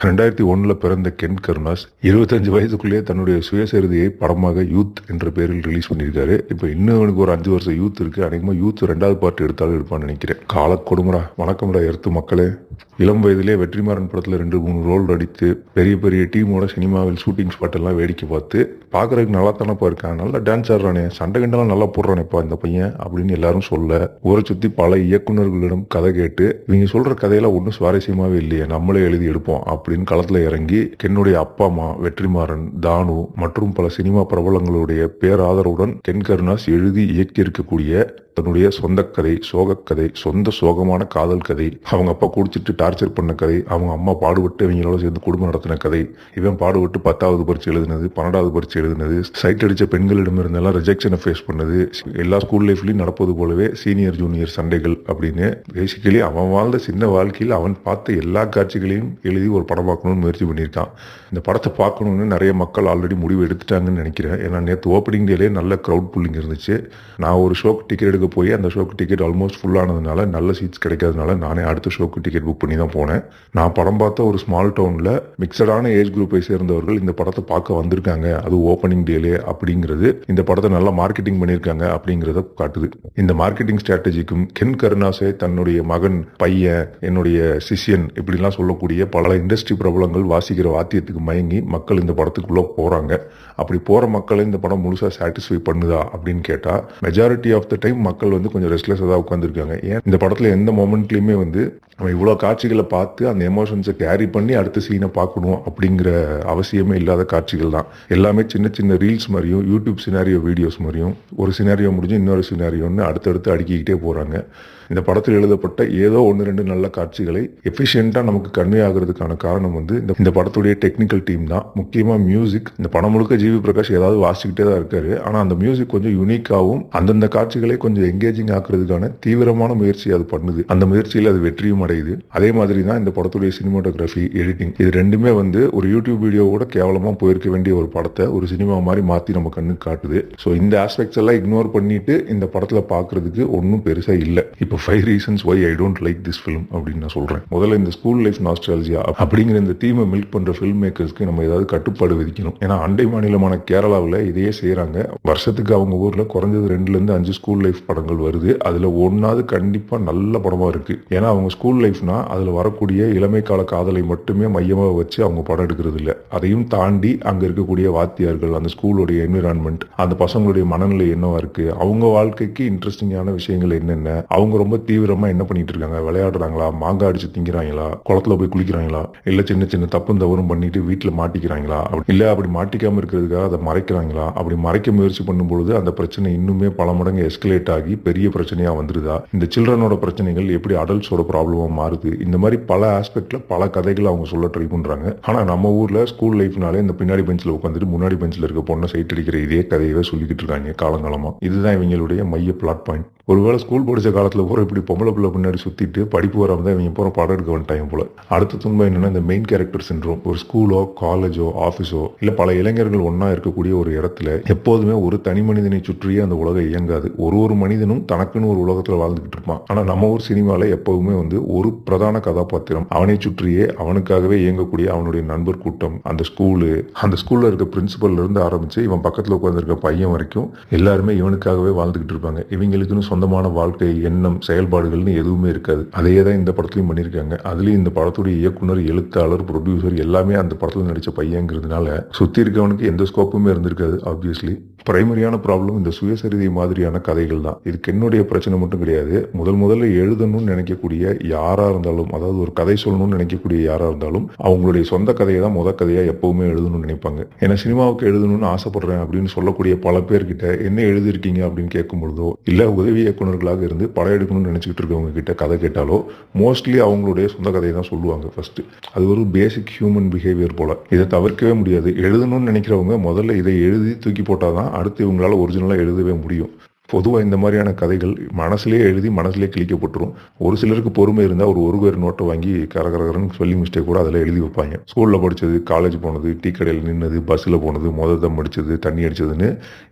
2001 பிறந்த கென் கருணாஸ் 25 வயதுக்குள்ளேயே தன்னுடைய சுயசரிதையை படமாக யூத் என்ற பெயரில் ரிலீஸ் பண்ணியிருக்காரு. இப்போ இன்னும் அவனுக்கு ஒரு 5 வருஷம் யூத் இருக்கு. அநேகமாக யூத் 2வது பார்ட் எடுத்தாலும் எடுப்பான்னு நினைக்கிறேன். கால கொடுமரா. வணக்கம்டா எர்த்து மக்களே. இளம் வயதிலே வெற்றிமாறன் படத்தில் 2-3 ரோல் அடித்து பெரிய பெரிய டீமோட சினிமாவில் ஷூட்டிங் ஸ்பாட் எல்லாம் வேடிக்கை பார்த்து பார்க்கறதுக்கு நல்லா தானப்பா இருக்கான், நல்லா டான்ஸ் ஆடுறானே, சண்டை கண்டெல்லாம் நல்லா போடுறானேப்பா இந்த பையன் அப்படின்னு எல்லாரும் சொல்ல, ஊரை சுற்றி பல இயக்குநர்களிடம் கதை கேட்டு இவங்க சொல்ற கதையெல்லாம் ஒன்றும் சுவாரஸ்யமாவே இல்லையே, நம்மளே எழுதி எடுப்போம் அப்படின்னு களத்துல இறங்கி கென்னுடைய அப்பா அம்மா வெற்றிமாறன், தானு மற்றும் பல சினிமா பிரபலங்களுடைய பேராதரவுடன் கென் கருணாஸ் எழுதி இயக்கி இருக்கக்கூடிய தன்னுடைய சொந்த கதை, சோகக்கதை, சொந்த சோகமான காதல் கதை, அவங்க அப்பா குடிச்சிட்டு டார்ச்சர் பண்ண கதை, அவங்க அம்மா பாடுபட்டு அவங்களோட சேர்ந்து குடும்பம் நடத்தின கதை, இவன் பாடுபட்டு 10வது பரீட்சை எழுதுனது, 12வது பரீட்சை எழுதுனது, சைட் அடிச்ச பெண்களிடம் இருந்தெல்லாம் ரிஜெக்ஷனை ஃபேஸ் பண்ணது, எல்லா ஸ்கூல் லைஃப்லயும் நடப்பது போலவே சீனியர் ஜூனியர் சண்டைகள் அப்படின்னு பேசிக்கலி அவன் வாழ்ந்த சின்ன வாழ்க்கையில் அவன் பார்த்த எல்லா காட்சிகளையும் எழுதி ஒரு படம் பார்க்கணும்னு முயற்சி பண்ணியிருக்கான். இந்த படத்தை பார்க்கணும்னு நிறைய மக்கள் ஆல்ரெடி முடிவு எடுத்துட்டாங்கன்னு நினைக்கிறேன். ஏன்னா நேற்று ஓப்பனிங் டேலே நல்ல க்ரௌட் புல்லிங் இருந்துச்சு. நான் ஒரு ஷோக்கு டிக்கெட் எடுக்க போய் அந்த ஷோக்கு டிக்கெட் ஆல்மோஸ்ட் ஃபுல்லானதுனால நல்ல சீட்ஸ் கிடைக்காதனால நானே அடுத்த ஷோக்கு டிக்கெட் புக் பண்ணி தான் போனேன். நான் படம் பார்த்த ஒரு ஸ்மால் டவுனில் மிக்சடான ஏஜ் குரூப்பை சேர்ந்தவர்கள் இந்த படத்தை பார்க்க வந்திருக்காங்க, அது ஓப்பனிங் டேலே அப்படிங்கிறது இந்த படத்தை நல்லா மார்க்கெட்டிங் பண்ணியிருக்காங்க அப்படிங்கிறத காட்டுது. இந்த மார்க்கெட்டிங் ஸ்ட்ராட்டஜிக்கும் கென் கருணாஸை தன்னுடைய மகன், பையன், என்னுடைய சிஷியன் இப்படிலாம் சொல்லக்கூடிய பல இண்டஸ்ட்ரி பிரபலங்கள் வாசிக்கிற வாத்தியத்துக்கு மயங்கி மக்கள் இந்த படத்துக்குள்ள போறாங்க. அப்படி போற மக்களை இந்த படம் முழுசா சாட்டிஸ்ஃபை பண்ணுதா அப்படின்னு கேட்டா மெஜாரிட்டி ஆஃப் த டைம் மக்கள் கொஞ்சம் ரெஸ்ட்லெஸ்ஸாக தான் உட்காந்துருக்காங்க. ஏன் இந்த படத்துல எந்த மொமெண்ட்லயுமே நம்ம இவ்வளோ காட்சிகளை பார்த்து அந்த எமோஷன்ஸை கேரி பண்ணி அடுத்த சீனை பார்க்கணும் அப்படிங்கிற அவசியமே இல்லாத காட்சிகள் தான். எல்லாமே சின்ன சின்ன ரீல்ஸ் மாதிரியும் யூடியூப் சினாரியோ வீடியோஸ் மாதிரியும் ஒரு சினாரியோ முடிஞ்சு இன்னொரு சினாரியோன்னு அடுத்தடுத்து அடுக்கிக்கிட்டே போறாங்க. இந்த படத்தில் எழுதப்பட்ட ஏதோ 1-2 நல்ல காட்சிகளை எஃபிஷியண்டா நமக்கு கன்வே ஆகிறதுக்கான காரணம் இந்த படத்துடைய டெக்னிக்கல் டீம் தான். முக்கியமா மியூசிக். இந்த படம் முழுக்க ஜிவி பிரகாஷ் ஏதாவது வாசிக்கிட்டே தான் இருக்காரு. ஆனா அந்த மியூசிக் கொஞ்சம் யூனிக்காவும் அந்தந்த காட்சிகளை கொஞ்சம் எங்கேஜிங் ஆக்குறதுக்கான தீவிரமான முயற்சி அது பண்ணுது. அந்த முயற்சியில் அது வெற்றியும் அடையுது. அதே மாதிரி தான் இந்த படத்துடைய சினிமாட்டோகிராஃபி, எடிட்டிங், இது ரெண்டுமே ஒரு யூடியூப் வீடியோ கூட கேவலமா போயிருக்க வேண்டிய ஒரு படத்தை ஒரு சினிமா மாதிரி மாத்தி நம்ம கண்ணுக்கு காட்டுது. ஸோ இந்த ஆஸ்பெக்ட்ஸ் எல்லாம் இக்னோர் பண்ணிட்டு இந்த படத்துல பாக்குறதுக்கு ஒன்றும் பெருசா இல்லை. இப்போ 5 reasons why I don't like this film அப்படின்னு நான் சொல்றேன். முதல்ல இந்த ஸ்கூல் லைஃப் நாஸ்டாலஜியா அப்படிங்கிற இந்த தீமை மில்க் பண்ற ஃபில்ம் மேக்கர்ஸ்க்கு நம்ம ஏதாவது கட்டுப்பாடு விதிக்கணும். ஏன்னா அண்டை மாநிலமான கேரளாவில் இதையே செய்யறாங்க. வருஷத்துக்கு அவங்க ஊர்ல குறைஞ்சது 2-5 ஸ்கூல் லைஃப் படங்கள் வருது. அதுல ஒன்னாவது கண்டிப்பா நல்ல படமா இருக்கு. ஏன்னா அவங்க ஸ்கூல் லைஃப்னா அதுல வரக்கூடிய இளமை கால காதலை மட்டுமே மையமாக வச்சு அவங்க படம் எடுக்கிறது இல்லை. அதையும் தாண்டி அங்க இருக்கக்கூடிய வாத்தியார்கள், அந்த ஸ்கூலுடைய என்விரான்மெண்ட், அந்த பசங்களுடைய மனநிலை என்னவா இருக்கு, அவங்க வாழ்க்கைக்கு இன்ட்ரெஸ்டிங்கான விஷயங்கள் என்னென்ன, அவங்க ரொம்ப தீவிரமா என்ன பண்ணிட்டு இருக்காங்க, விளையாடுறாங்களா, மாங்காய் அடிச்சு திங்கிறாங்களா, குளத்துல போய் குளிக்கிறாங்களா, இல்ல சின்ன சின்ன தப்பும் தவறும் பண்ணிட்டு வீட்டுல மாட்டிக்கிறாங்களா, இல்ல அப்படி மாட்டிக்காம இருக்கிறதுக்காக அதை மறைக்கிறாங்களா, அப்படி மறைக்க முயற்சி பண்ணும்பொழுது அந்த பிரச்சனை இன்னுமே பல மடங்கு எஸ்கலேட் ஆகி பெரிய பிரச்சனையா வந்துருதா, இந்த சில்ட்ரனோட பிரச்சனைகள் எப்படி அடல்ட்ஸோட ப்ராப்ளமா மாறுது, இந்த மாதிரி பல ஆஸ்பெக்ட்ல பல கதைகள் அவங்க சொல்ல ட்ரை பண்றாங்க. ஆனா நம்ம ஊர்ல ஸ்கூல் லைஃப்னாலே இந்த பின்னாடி பெஞ்சில் உட்காந்துட்டு முன்னாடி பெஞ்சில் இருக்க பொண்ணை சைட் அடிக்கிற இதே கதையவே சொல்லிக்கிட்டு இருக்காங்க காலங்காலமா. இதுதான் இவங்களுடைய மைய பிளாட் பாயிண்ட். ஒருவேளை ஸ்கூல் படிச்ச காலத்துல பூரா இப்படி பொம்பளை பிள்ளை பின்னாடி சுத்திட்டு படிப்பு வராம தான் இவங்க பூரா படம் எடுக்க வந்துட்டாங்க போல. அடுத்த துன்பம் என்னன்னா இந்த மெயின் கேரக்டர் சிண்ட்ரோம். ஒரு ஸ்கூலோ காலேஜோ ஆபீஸோ இல்ல பல இளைஞர்கள் ஒன்னா இருக்கக்கூடிய ஒரு இடத்துல எப்போதுமே ஒரு தனி மனிதனை சுற்றியே அந்த உலகம் இயங்காது. ஒரு மனிதனும் தனக்குன்னு ஒரு உலகத்துல வாழ்ந்துகிட்டு இருப்பான். ஆனா நம்ம ஊர் சினிமால எப்பவுமே ஒரு பிரதான கதாபாத்திரம், அவனை சுற்றியே அவனுக்காகவே இயங்கக்கூடிய அவனுடைய நண்பர் கூட்டம், அந்த ஸ்கூல்ல இருக்க பிரின்சிபல்ல இருந்து ஆரம்பிச்சு இவன் பக்கத்துல உட்கார்ந்து இருக்க பையன் வரைக்கும் எல்லாருமே இவனுக்காகவே வாழ்ந்துகிட்டு இருப்பாங்க. இவங்களுக்குன்னு சொந்தமான வாழ்க்கை, எண்ணம், செயல்பாடுகள்னு எதுவுமே இருக்காது. அதையே தான் இந்த படத்துலயும் பண்ணியிருக்காங்க. அதுலயும் இந்த படத்துடைய இயக்குனர், எழுத்தாளர், ப்ரொடியூசர் எல்லாமே அந்த படத்துல நடிச்ச பையங்கிறதுனால சுத்தி இருக்கவனுக்கு எந்த ஸ்கோப்புமே இருந்திருக்காது. ஆப்வியஸ்லி பிரைமரியான ப்ராப்ளம் இந்த சுயசரிதை மாதிரியான கதைகள் தான். இதுக்கு என்னுடைய பிரச்சனை மட்டும் கிடையாது. முதல்ல எழுதணும்னு நினைக்கக்கூடிய யாரா இருந்தாலும், அதாவது ஒரு கதை சொல்லணும்னு நினைக்கக்கூடிய யாரா இருந்தாலும் அவங்களுடைய சொந்த கதையை தான் கதையா எப்பவுமே எழுதணும்னு நினைப்பாங்க. ஏன்னா சினிமாவுக்கு எழுதணும்னு ஆசைப்படுறேன் அப்படின்னு சொல்லக்கூடிய பல பேர்கிட்ட என்ன எழுதிருக்கீங்க அப்படின்னு கேட்கும் பொழுதோ, இல்ல உதவி இயக்குநர்களாக இருந்து படம் எடுக்கணும்னு நினைச்சுக்கிட்டு இருக்கவங்க கிட்ட கதை கேட்டாலோ மோஸ்ட்லி அவங்களுடைய சொந்த கதையை தான் சொல்லுவாங்க ஃபர்ஸ்ட். அது ஒரு பேசிக் ஹியூமன் பிஹேவியர் போல. இதை தவிர்க்கவே முடியாது. எழுதணும்னு நினைக்கிறவங்க முதல்ல இதை எழுதி தூக்கி போட்டாதான் அடுத்து இவங்களால ஒரிஜினலா எழுதவே முடியும். பொதுவாக இந்த மாதிரியான கதைகள் மனசுலேயே எழுதி மனசுலேயே கிழிக்கப்பட்டுரும். ஒரு சிலருக்கு பொறுமை இருந்தால் ஒரு பேர் நோட்டை வாங்கி கரகரன்னு சொல்லி மிஸ்டேக் கூட அதில் எழுதி வைப்பாங்க. ஸ்கூலில் படித்தது, காலேஜ் போனது, டீ கடையில் நின்னது, பஸ்ஸில் போனது, தம் அடித்தது, தண்ணி அடித்ததுன்னு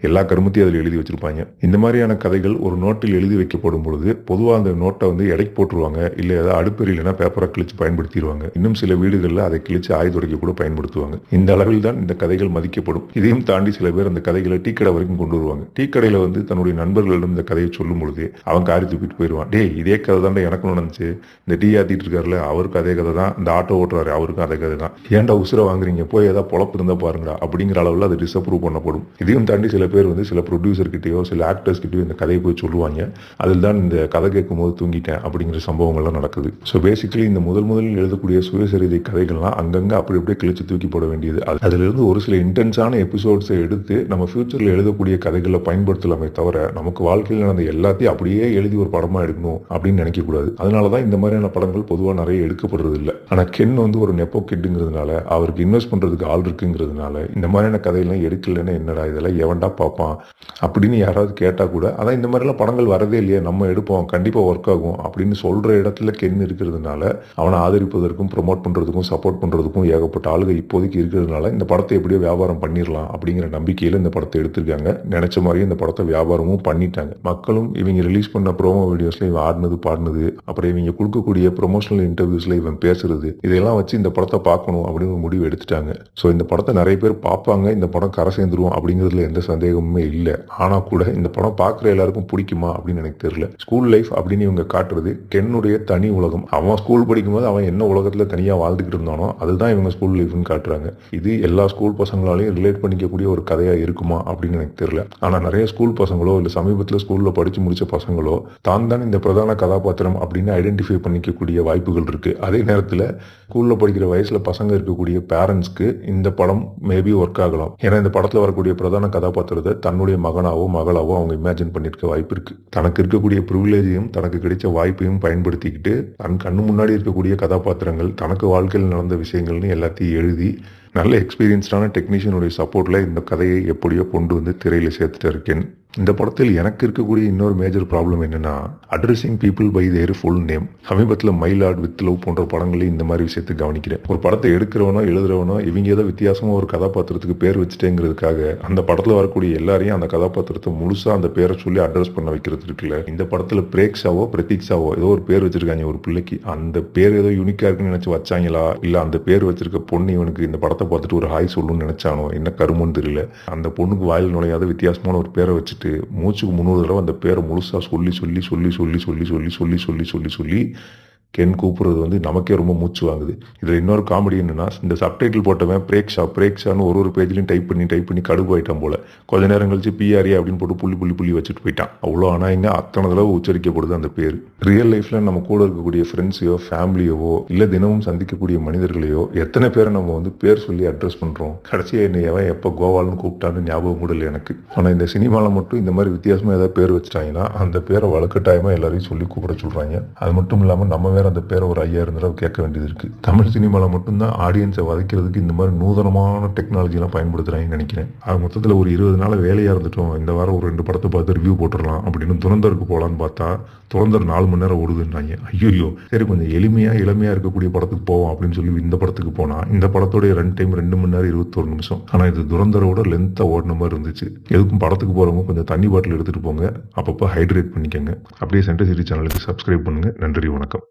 எல்லா கருமத்தையும் அதில் எழுதி வச்சிருப்பாங்க. இந்த மாதிரியான கதைகள் ஒரு நோட்டில் எழுதி வைக்கப்படும் பொழுது பொதுவாக அந்த நோட்டை வந்து எடைக்கு போட்டுருவாங்க. இல்லை ஏதாவது அடுப்பெரியலைன்னா பேப்பரை கிழிச்சு பயன்படுத்திடுவாங்க. இன்னும் சில வீடுகளில் அதை கிழிச்சு ஆயுதுடைக்க கூட பயன்படுத்துவாங்க. இந்த அளவில் தான் இந்த கதைகள் மதிக்கப்படும். இதையும் தாண்டி சில பேர் அந்த கதைகளை டீ கடை வரைக்கும் கொண்டு வருவாங்க. டீ கடையில் வந்து தன்னுடைய நண்பர்களிடம் இந்த கதையை சொல்லும் பொழுது அவன் காரி தூக்கிட்டு போயிடுவான். டேய், இதே கதை தான் எனக்கு நடந்துச்சு, இந்த டீ ஆத்திட்டு இருக்காருல அவருக்கு அதே கதை தான், இந்த ஆட்டோ ஓட்டுறாரு அவருக்கும் அதே கதை தான், ஏன்டா உசுரை வாங்குறீங்க, போய் ஏதாவது பொழப்பு இருந்தா பாருங்கடா அப்படிங்கிற அளவில் அது டிஸ்அப்ரூவ் பண்ணப்படும். இதையும் தாண்டி சில பேர் வந்து சில ப்ரொடியூசர் கிட்டயோ சில ஆக்டர்ஸ் கிட்டயோ இந்த கதையை போய் சொல்லுவாங்க. அதில் தான் இந்த கதை கேட்கும் போது தூங்கிட்டேன் அப்படிங்கிற சம்பவங்கள்லாம் நடக்குது. ஸோ பேசிக்கலி இந்த முதலில் எழுதக்கூடிய சுயசரிதை கதைகள்லாம் அங்கங்கே அப்படி அப்படியே கிழிச்சு தூக்கி போட வேண்டியது. அதிலிருந்து ஒரு சில இன்டென்ஸான எபிசோட்ஸை எடுத்து நம்ம ஃபியூச்சரில் எழுதக்கூடிய கதைகளை பயன்படுத்தலாமே தவிர நமக்கு வாழ்க்கையில் நடந்த எல்லாத்தையும் அப்படியே எழுதி ஒரு படமா எடுக்கணும் அப்படின்னு நினைக்க கூடாது. அதனாலதான் இந்த மாதிரியான படங்கள் பொதுவாக நிறைய எடுக்கப்படுறது இல்லை. ஆனா கென் வந்து ஒரு நெப்போ கிட்டுங்கிறதுனால, அவருக்கு இன்வெஸ்ட் பண்றதுக்கு ஆள் இருக்குங்கிறதுனால இந்த மாதிரியான கதையெல்லாம் எடுக்கலன்னா என்னடா இதெல்லாம் எவன்டா பார்ப்பான் அப்படின்னு யாராவது கேட்டா கூட, அதான் இந்த மாதிரிலாம் படங்கள் வரதே இல்லையே, நம்ம எடுப்போம் கண்டிப்பா ஒர்க் ஆகும் அப்படின்னு சொல்ற இடத்துல கென் இருக்கிறதுனால அவனை ஆதரிப்பதற்கும் ப்ரொமோட் பண்றதுக்கும் சப்போர்ட் பண்றதுக்கும் ஏகப்பட்ட ஆளுங்க இப்போதைக்கு இருக்கிறதுனால இந்த படத்தை எப்படியோ வியாபாரம் பண்ணிடலாம் அப்படிங்கிற நம்பிக்கையில இந்த படத்தை எடுத்திருக்காங்க. நினைச்ச மாதிரி இந்த படத்தை வியாபாரமும் பண்ணிட்டாங்க. மக்களும் இவங்க ரிலீஸ் பண்ண ப்ரோமோ வீடியோஸ்ல இவன் ஆடினது பாடினது, அப்புறம் இவங்க கொடுக்கக்கூடிய ப்ரொமோஷனல் இன்டர்வியூஸ்ல இவன் பேசுறது, இதெல்லாம் வச்சு இந்த படத்தை பார்க்கணும் அப்படின்னு முடிவு எடுத்துட்டாங்க. ஸோ இந்த படத்தை நிறைய பேர் பார்ப்பாங்க, இந்த படம் கரை சேர்ந்துருவோம் அப்படிங்கிறதுல எந்த சந்தேகமுமே இல்லை. ஆனா கூட இந்த படம் பார்க்குற எல்லாருக்கும் பிடிக்குமா அப்படின்னு எனக்கு தெரியல. ஸ்கூல் லைஃப் அப்படின்னு இவங்க காட்டுறது கென்னுடைய தனி உலகம். அவன் ஸ்கூல் படிக்கும்போது அவன் என்ன உலகத்துல தனியா வாழ்ந்துகிட்டு இருந்தானோ அதுதான் இவங்க ஸ்கூல் லைஃப்னு காட்டுறாங்க. இது எல்லா ஸ்கூல் பசங்களாலையும் ரிலேட் பண்ணிக்கக்கூடிய ஒரு கதையா இருக்குமா அப்படின்னு எனக்கு தெரியல. ஆனா நிறைய ஸ்கூல் பசங்களோ இல்ல சமீபத்தில் ஸ்கூல்ல படிச்சு முடிச்ச பசங்களோ தான் இந்த பிரதான கதாபாத்திரம் அப்படின்னு ஐடென்டிஃபை பண்ணிக்கக்கூடிய வாய்ப்புகள் இருக்கு. அதே நேரத்தில் ஸ்கூல்ல படிக்கிற வயசுல பசங்க இருக்கக்கூடிய பேரண்ட்ஸ்க்கு இந்த படம் மேபி ஒர்க் ஆகலாம். ஏன்னா இந்த படத்துல வரக்கூடிய பிரதான கதாபாத்திரத்தை தன்னுடைய மகனாவோ மகளாவோ அவங்க இமேஜின் பண்ணிருக்க வாய்ப்பு இருக்கு. தனக்கு இருக்கக்கூடிய ப்ரிவிலேஜையும் தனக்கு கிடைச்ச வாய்ப்பையும் பயன்படுத்திக்கிட்டு தன் கண்ணு முன்னாடி இருக்கக்கூடிய கதாபாத்திரங்கள் தனக்கு வாழ்க்கையில் நடந்த விஷயங்கள்னு எல்லாத்தையும் எழுதி நல்ல எக்ஸ்பீரியன்ஸ்டான டெக்னீஷியனுடைய சப்போர்ட்ல இந்த கதையை எப்படியோ கொண்டு வந்து திரையில சேர்த்துட்டு இருக்கேன். இந்த படத்தில் எனக்கு இருக்கக்கூடிய இன்னொரு மேஜர் ப்ராப்ளம் என்னன்னா, addressing people by their full name. சமீபத்தில் மயிலாட், வித் லவ் போன்ற படங்களையும் இந்த மாதிரி விஷயத்தை கவனிக்கிறேன். ஒரு படத்தை எடுக்கிறவனோ எழுதுறவனோ இவங்க ஏதோ வித்தியாசமா ஒரு கதாபாத்திரத்துக்கு பேர் வச்சுட்டேங்கிறதுக்காக அந்த படத்தில் வரக்கூடிய எல்லாரையும் அந்த கதாபாத்திரத்தை முழுசா அந்த பேரை சொல்லி அட்ரஸ் பண்ண வைக்கிறது இருக்குல்ல. இந்த படத்தில் பிரேக்ஷாவோ பிரதீக்ஷாவோ ஏதோ ஒரு பேர் வச்சிருக்காங்க ஒரு பிள்ளைக்கு. அந்த பேர் ஏதோ யூனிக்கா இருக்குன்னு நினைச்சு வச்சாங்களா, இல்ல அந்த பேர் வச்சிருக்க பொண்ணு இவனுக்கு இந்த படத்தை பார்த்துட்டு ஒரு ஹாய் சொல்லணும்னு நினைச்சானோ, என்ன கருமன்னு தெரியல. அந்த பொண்ணுக்கு வாயில் நுழையாத வித்தியாசமான ஒரு பேரை வச்சுட்டு மூச்சுக்கு 300 தடவை அந்த பேரை முழுசா சொல்லி சொல்லி சொல்லி சொல்லி சொல்லி சொல்லி சொல்லி சொல்லி சொல்லி சொல்லி கென் கூப்பிடுறது வந்து நமக்கே ரொம்ப மூச்சு வாங்குது. இதில் இன்னொரு காமெடி என்னன்னா, இந்த சப்டைட்டில் போட்டவன் பிரேக்ஷான்னு ஒரு பேஜ்லையும் டைப் பண்ணி கடுப்பு ஆயிட்டான் போல. கொஞ்ச நேரம் கழிச்சு பிஆர்ஏ அப்படின்னு போட்டு புள்ளி வச்சுட்டு போயிட்டான். அவ்வளோ ஆனால் இங்கே அத்தனை தடவை உச்சரிக்கப்படுது அந்த பேர். ரியல் லைஃப்ல நம்ம கூட இருக்கக்கூடிய ஃப்ரெண்ட்ஸையோ ஃபேமிலியவோ இல்லை தினமும் சந்திக்கக்கூடிய மனிதர்களையோ எத்தனை பேரை நம்ம வந்து பேர் சொல்லி அட்ரஸ் பண்றோம். கடைசியாக என்ன எவன் எப்போ கோவால்னு கூப்பிட்டான்னு ஞாபகம் கூட இல்லை எனக்கு. ஆனால் இந்த சினிமாவில் மட்டும் இந்த மாதிரி வித்தியாசமாக ஏதாவது பேர் வச்சுட்டாங்கன்னா அந்த பேரை வழக்கட்டாயமாக எல்லாரையும் சொல்லி கூப்பிட சொல்றாங்க. அது மட்டும் இல்லாமல் நம்ம அந்த பேரை ஒரு 5000 தடவை கேட்க வேண்டியது இருக்கு. தமிழ் சினிமாவில் மட்டும்தான் ஆடியன்ஸை வதைக்கிறதுக்கு இந்த மாதிரி நூதனமான டெக்னாலஜி எல்லாம் பயன்படுத்துறாங்கன்னு நினைக்கிறேன். அது மொத்தத்தில் ஒரு 20 நாள் வேலையா இருந்துட்டோம், இந்த வாரம் ஒரு 2 படத்தை பார்த்து ரிவ்யூ போட்டுடலாம் அப்படின்னு துரந்தருக்கு போகலான்னு பார்த்தா துரந்தர் 4 மணி நேரம் ஓடுதுன்றாங்க. ஐயோ, சரி கொஞ்சம் இளமையா இருக்கக்கூடிய படத்துக்கு போவோம் அப்படின்னு சொல்லி இந்த படத்துக்கு போனா இந்த படத்தோடைய ரன் டைம் 2 மணி நேரம் 21 நிமிஷம். ஆனா இது துரந்தரோட லென்த்தா ஓடின மாதிரி இருந்துச்சு. எதுக்கும் படத்துக்கு போறவங்க கொஞ்சம் தண்ணி பாட்டில் எடுத்துட்டு போங்க, அப்பப்போ ஹைட்ரேட் பண்ணிக்கோங்க. அப்படியே சென்டர் சிட்டி சேனலுக்கு சப்ஸ்கிரைப் பண்ணுங்க. நன்றி, வணக்கம்.